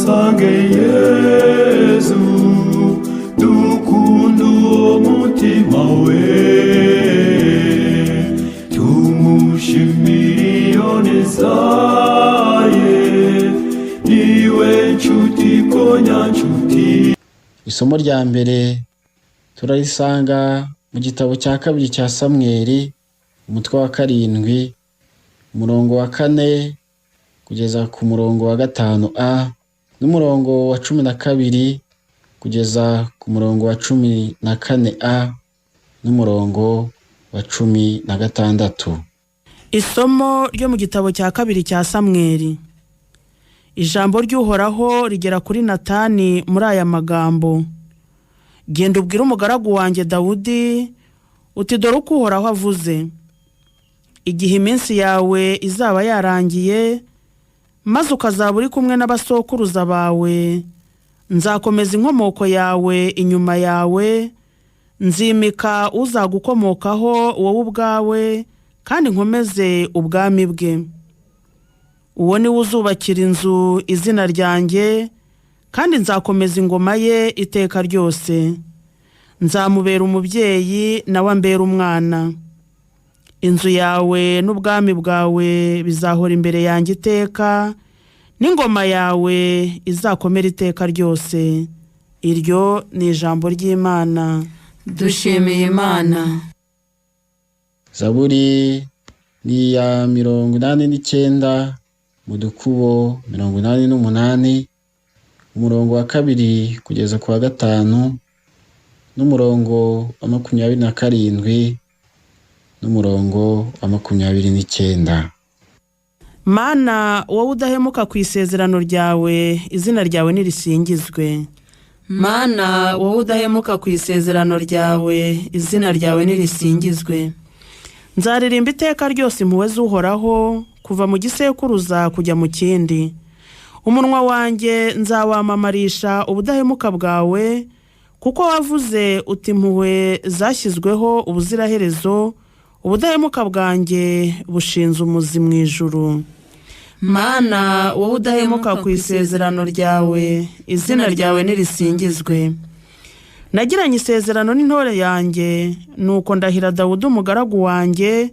dusange Yesu dukunda uwo mutima we tumushimire iyo neza ye niwe nshuti ko nyanshuti. Isomo rya mbere turarisanga mu gitabo cya kabiri cya Samweli umutwe wa 7 umurongo wa 4 kugeza ku murongo wa 5a n'umurongo wa 12 kugeza ku murongo wa 14a n'umurongo wa 16. Isomo ryo mu gitabo cya kabiri cya Samweli. Ijambo ry'Uhoraho rigera kuri Natani muri aya magambo: Genda ubwire umugaragu wanjye Dawudi uti dore uko Uhoraho avuze, igihe iminsi yawe izaba yarangiye maze ukazaba uri kumwe n'abasokuruza bawe, nzakomeza inkomoko yawe inyuma yawe, nzimika uzagukomokaho wowe ubwawe kandi nkomeze ubwami bwe. Uwo ni uzubakira inzu izina ryanjye kandi nzakomeza ingoma ye iteka ryose. Nzamubera umubyeyi nawe ambera umwana. Inzu yawe n'ubwami bwawe bizahora imbere yanjye iteka, n'ingoma yawe izakomera iteka ryose. Iryo ni ijambo ry'Imana. Dushimiye Imana. Zaburi ni ya 89 mu dukubo 88 umurongo wa 2 kugeza ku wa 5 n'umurongo wa 27 n'umurongo wa 29. Mana wowe udahemuka ku isezerano ryawe, izina ryawe nirisingizwe. Mana wowe udahemuka ku isezerano ryawe, izina ryawe nirisingizwe. Nzaririmba iteka ryose impuhwe z'Uhoraho kuva mu gisekuruza kujya mu kindi. Umunwa wanjye nzawamamarisha ubudahemuka bwawe, kuko wavuze uti impuhwe zashyizweho ubuziraherezo, ubudahemuka bwanjye bushinze umuzi mu ijuru. Mana wowe udahemuka ku isezerano ryawe, izina ryawe nirisingizwe. Nagiranye isezerano n'intore yanjye, nuko ndahira Dawudi umugaragu wanjye,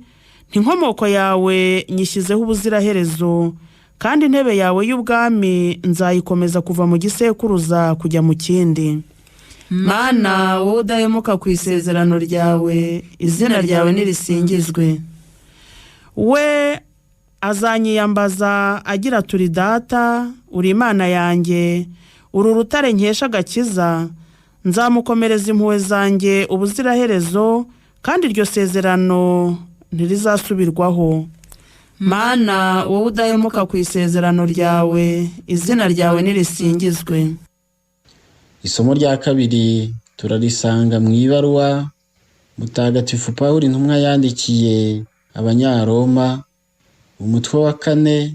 inkomoko yawe nyishyizeho ubuziraherezo, kandi intebe yawe y'ubwami nzayikomeza kuva mu gisekuruza kujya mu kindi. Mana wowe udahemuka ku isezerano ryawe, izina ryawe nirisingizwe. We azanyiyambaza agira turi data, uri Imana yanjye, uri urutare nkesha agakiza. Nzamukomereza impuhwe zanjye ubuziraherezo, kandi iryo sezerano ntirizasubirwaho. Mana wowe udahemuka ku isezerano ryawe, izina ryawe nirisingizwe. Isomo rya kabiri turarisanga mu ibaruwa Mutagatifu Pawulo intumwa yandikiye Abanyaroma umutwe wa 4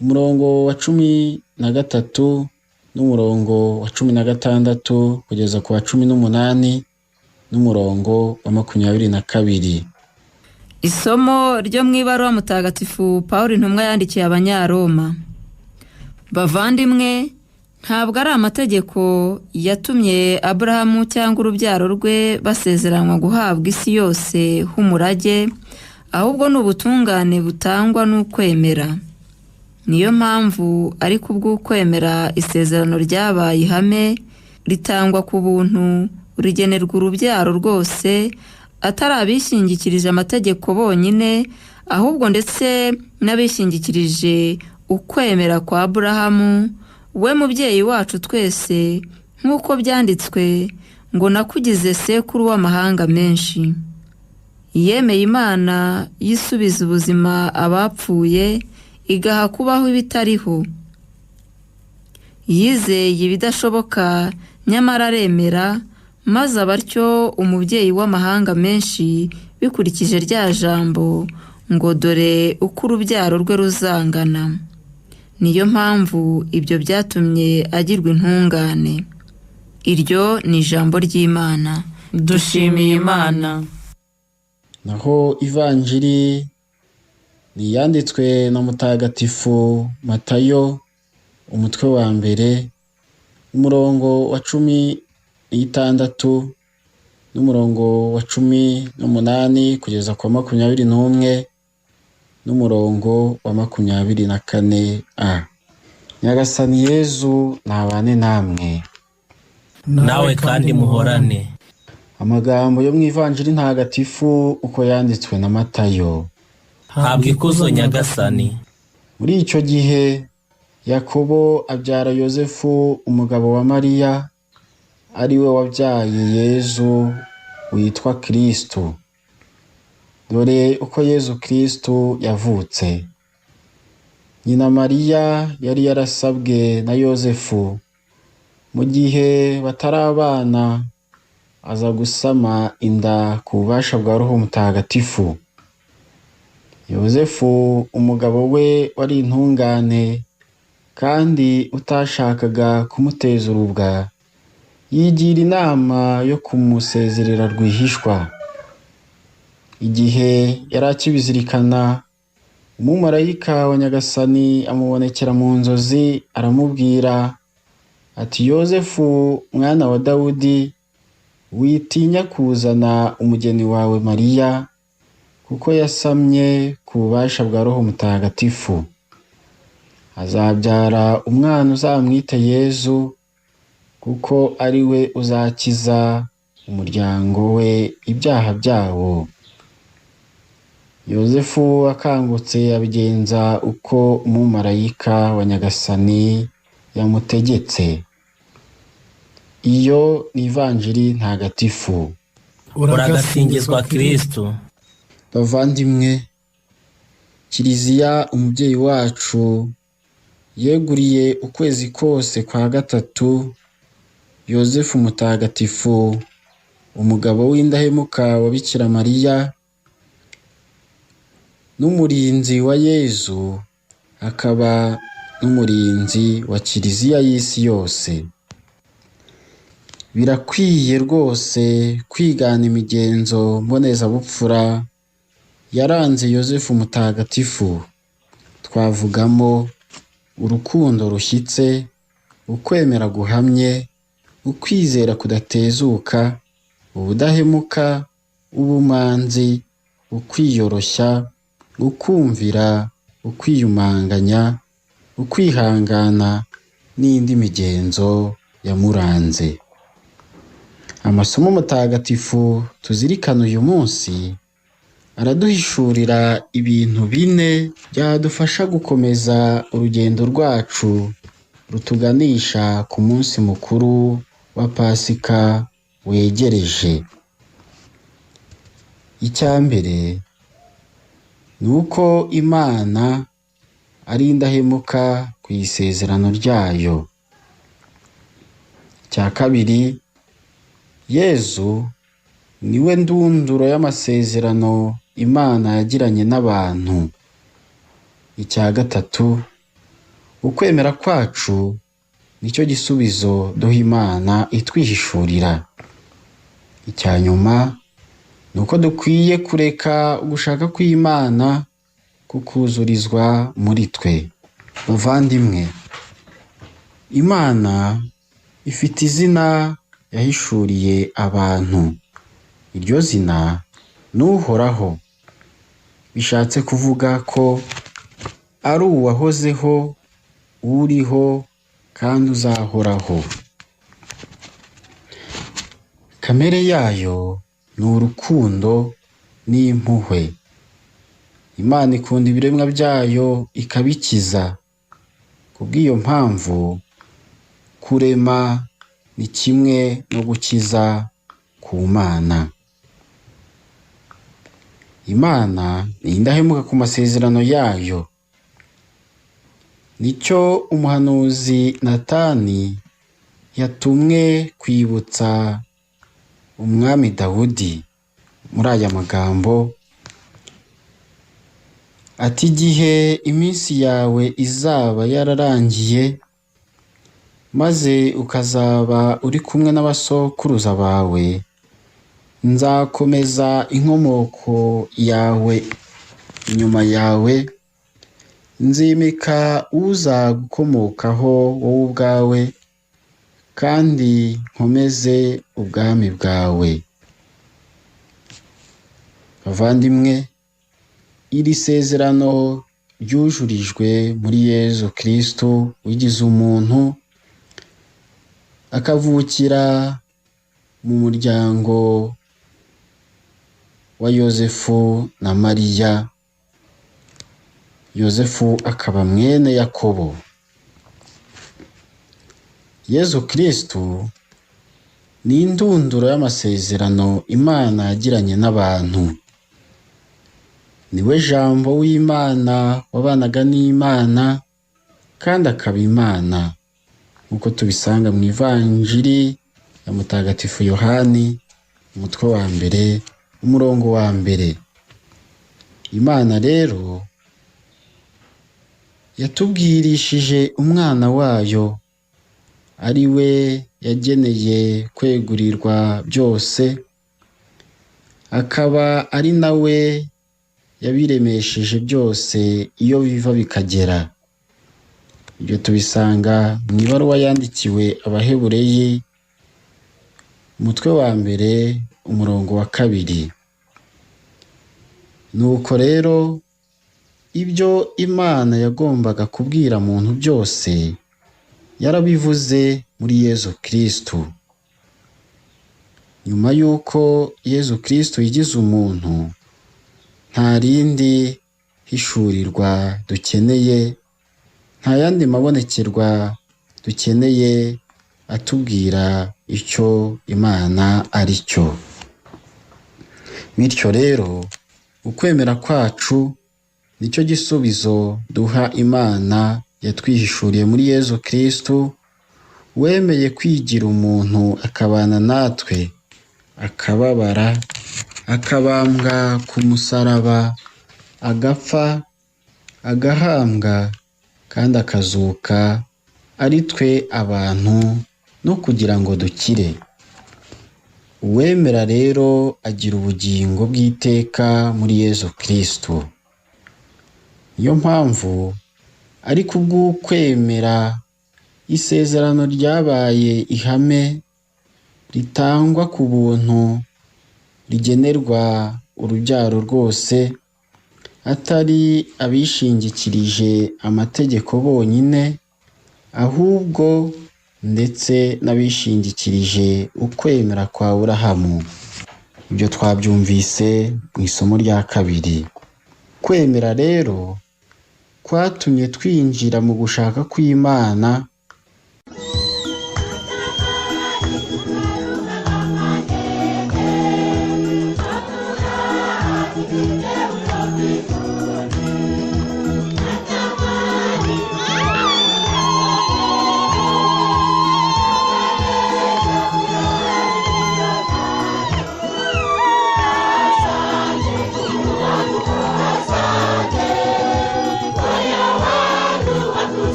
umurongo wa 13 n'umurongo wa 16 kugeza ku wa 18 n'umurongo wa 22. Isomo ryo mu ibaruwa Mutagatifu Pawulo intumwa yandikiye Abanyaroma. Bavandimwe, ntabwo ari amategeko yatumye Aburahamu cyangwa urubyaro rwe basezeranwa guhabwa isi yose h'umurage, ahubwo ni ubutungane butangwa n'ukwemera. Niyo mpamvu ari kubw'ukwemera isezerano ryabaye ihame, ritangwa ku buntu, rigenerwa urubyaro rwose, atari abishingikirije amategeko bonyine, ahubwo ndetse n'abishingikirije ukwemera kwa Aburahamu, we mubyeyi wacu twese, nk'uko byanditswe ngo nakugize sekuru w'amahanga menshi. Yemeye Imana yisubiza ubuzima abapfuye, igaha kubaho ibitariho. Yizeye ibidashoboka nyamara aremera, maze abatyo umubyeyi w'amahanga menshi bikurikije rya jambo ngo dore uko urubyaro rwe ruzangana. Niyo mpamvu ibyo byatumye agirwa intungane. Iryo ni ijambo ry'Imana. Dushimiye Imana. Naho ivanjiri ni yanditswe na Mutagatifu Matayo umutwe wa mbere, umurongo wa 16 n'umurongo wa 18 kugeza kwa 21 n'umurongo wa 24a. Nyagasani Yezu nabane namwe. Nawe kandi muhorane. Amagambo yo mu Ivanjiri ntagatifu uko yanditswe na Matayo. Habwa ikuzo Nyagasani. Muri icyo gihe Yakobo abyara Yozefu umugabo wa Mariya, ari we wabyaye Yezu witwa Kristo. Dore uko Yezu Kristo yavutse. Nyina Mariya yari yarasabwe na Yozefu, mu gihe batarabana aza gusama inda ku bubasha bwa Roho Mutagatifu. Yozefu umugabo we wari intungane kandi utashakaga kumuteza urubwa, yigira inama yo kumusezerera rwihishwa. Igihe yari akibizirikana, umumarayika wa Nyagasani amubonekera mu nzozi aramubwira ati, Yozefu mwana wa Dawudi, witinya kuzana umugeni wawe Mariya, kuko yasamye ku bubasha bwa Roho Mutagatifu. Azabyara umwana uzamwite Yezu, kuko ari we uzakiza umuryango we ibyaha byawo. Yozefu akangutse abigenza uko umumarayika wa Nyagasani yamutegetse. Iyo ni Ivanjiri ntagatifu. Uragasingizwa Kristo. Bavandimwe, Kiliziya umubyeyi wacu yeguriye ukwezi kose kwa gatatu Yozefu mutagatifu, umugabo w'indahemuka wa Bikira Mariya n'umurinzi wa Yezu, akaba n'umurinzi wa Kiliziya y'isi yose. Birakwiye rwose kwigana imigenzo mbonezabupfura yaranze Yozefu mutagatifu. Twavugamo urukundo rushyitse, ukwemera guhamye, ukwizera kudatezuka, ubudahemuka, ubumanzi, ukwiyoroshya, ukumvira, ukwiyumanganya, ukwihangana n'indi migenzo yamuranze. Amasomo mutagatifu tuzirikana uyu munsi araduhishurira ibintu bine byadufasha gukomeza urugendo rwacu rutuganisha ku munsi mukuru wa Pasika wegereje. Icya mbere ni uko Imana ari indahemuka ku isezerano ryayo. Icya kabiri, Yezu niwe ndunduro y'amasezerano Imana yagiranye n'abantu. Icya gatatu, ukwemera kwacu nicyo gisubizo duha Imana itwihishurira. Icya nyuma ni uko dukwiye kureka gushaka kw'Imana kukuzurizwa muri twe. Bavandimwe, Imana ifite izina yahishuriye abantu. Iryo zina ni Uhoraho. Bishatse kuvuga ko ari uwahozeho, uriho kandi uzahoraho. Kamere yayo ni urukundo n'impuhwe. Imana ikunda ibiremwa byayo ikabikiza. Kubw'iyo mpamvu, kurema ni kimwe no gukiza ku Mana. Imana ni indahemuka ku masezerano yayo. Nicyo umuhanuzi Natani yatumwe kwibutsa umwami Dawudi muri aya magambo ati, igihe iminsi yawe izaba yararangiye, maze ukazaba uri kumwe n'abasokuruza bawe, nzakomeza inkomoko yawe inyuma yawe, nzimika uzagukomokaho wowe ubwawe, kandi nkomeze ubwami bwawe. Bavandimwe, iri sezerano ryujurijwe muri Yezu Kristo wigize umuntu, akavukira mu muryango wa Yozefu na Mariya. Yozefu akaba mwene Yakobo. Yezu Kristo ni indunduro y'amasezerano Imana yagiranye n'abantu. Niwe jambo w'Imana wabanaga n'Imana kandi akaba Imana, nk'uko tubisanga mu ivanjiri ya Mutagatifu Yohani, umutwe wa 1, umurongo wa 1. Imana rero yatubwirishije umwana wayo, ari we yageneye kwegurirwa byose, akaba ari nawe yabiremesheje byose iyo biva bikagera. Ibyo tubisanga mu ibaruwa yandikiwe Abahebureyi, umutwe wa 1, umurongo wa 2. Nuko rero ibyo Imana yagombaga kubwira muntu byose yarabivuze muri Yezu Kristo. Nyuma y'uko Yezu Kristo yigize umuntu, nta rindi hishurirwa dukeneye, nta yandi mabonekerwa dukeneye atubwira icyo Imana ari cyo. Bityo rero ukwemera kwacu nicyo gisubizo duha Imana yatwihishuriye muri Yezu Kristo, wemeye kwigira umuntu akabana natwe, akababara, akabambwa ku musaraba, agapfa, agahambwa, kandi akazuka ari twe abantu no kugira ngo dukire. Uwemera rero agira ubugingo bw'iteka muri Yezu Kristo. Niyo mpamvu ari kubw'ukwemera isezerano ryabaye ihame ritangwa ku buntu, rigenerwa urubyaro rwose, atari abishingikirije amategeko bonyine, ahubwo ndetse n'abishingikirije ukwemera kwa Aburahamu. Ibyo twabyumvise mu isomo rya 2. Kwemera rero kwatumye twinjira mu gushaka kw'Imana,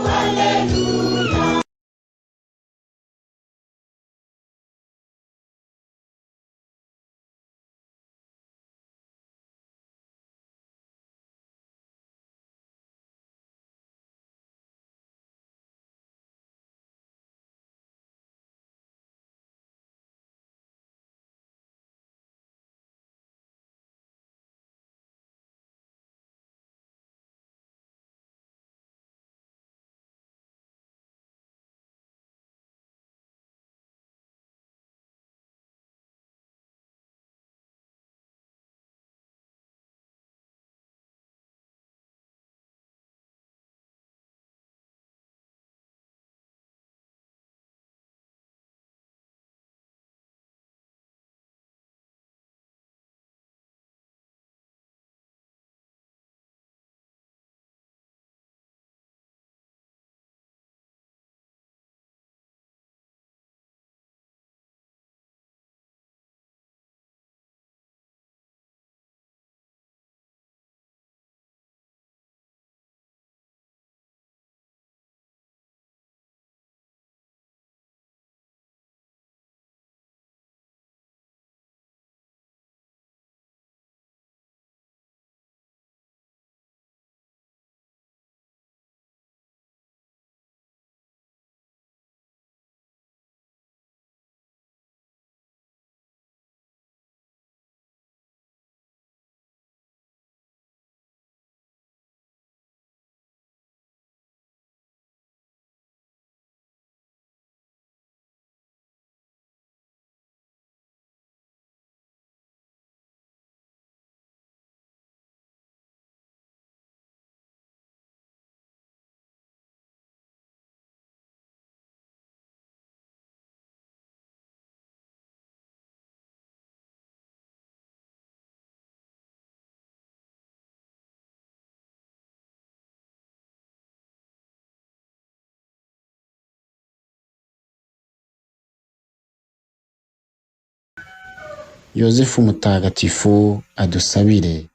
Hallelujah. yozefu mutagatifu adusabire.